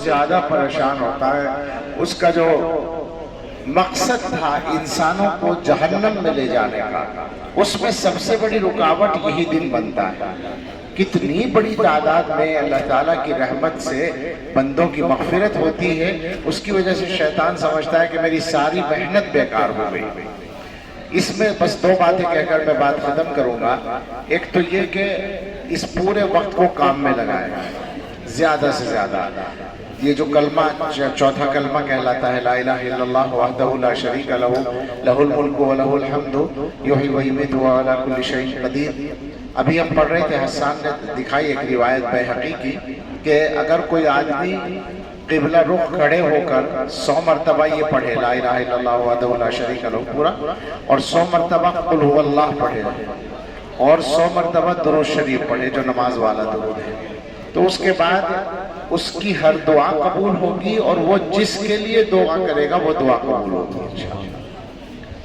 زیادہ پریشان ہوتا ہے، اس کا جو مقصد تھا انسانوں کو جہنم میں لے جانے کا، اس میں سب سے بڑی رکاوٹ یہی دن بنتا ہے۔ کتنی بڑی تعداد میں اللہ تعالیٰ کی رحمت سے بندوں کی مغفرت ہوتی ہے، اس کی وجہ سے شیطان سمجھتا ہے کہ میری ساری محنت بیکار ہو گئی۔ اس میں بس دو باتیں کہہ کر میں بات ختم کروں گا۔ ایک تو یہ کہ اس پورے وقت کو کام میں لگائیں زیادہ سے زیادہ۔ یہ جو کلمہ چوتھا کلمہ کہلاتا ہے، لا الہ الا اللہ وحدہ لا شریک لہ لہ الملک و لہ الحمد یحیی و یمیت وہو علی کل شیء قدیر۔ ابھی ہم پڑھ رہے تھے، حسان نے دکھائی ایک روایت بیہقی کی کہ اگر کوئی آدمی قبلہ رخ کھڑے ہو کر 100 مرتبہ یہ پڑھے لا الہ الا اللہ وحدہ لا شریک لہ پورا، اور 100 مرتبہ قل هو اللہ پڑھے، اور 100 مرتبہ درود شریف پڑھے جو نماز والا درود ہے، تو اس کے بعد اس کی ہر دعا قبول ہوگی، اور وہ جس کے لیے دعا کرے گا وہ دعا قبول ہوگی انشاءاللہ۔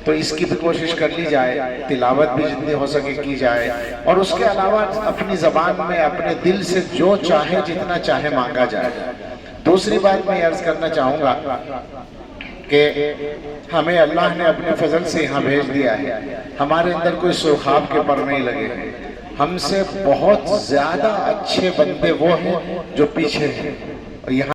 تو اس کی بھی کوشش کر لی جائے، تلاوت بھی جتنی ہو سکے کی جائے، اور اس کے علاوہ اپنی زبان میں اپنے دل سے جو چاہے جتنا چاہے مانگا جائے۔ دوسری بات میں عرض کرنا چاہوں گا کہ ہمیں اللہ نے اپنے فضل سے یہاں بھیج دیا ہے، ہمارے اندر کوئی سرخاب کے پر نہیں لگے ہیں، ہم سے بہت زیادہ اچھے بندے وہ ہیں جو پیچھے ہیں، یہاں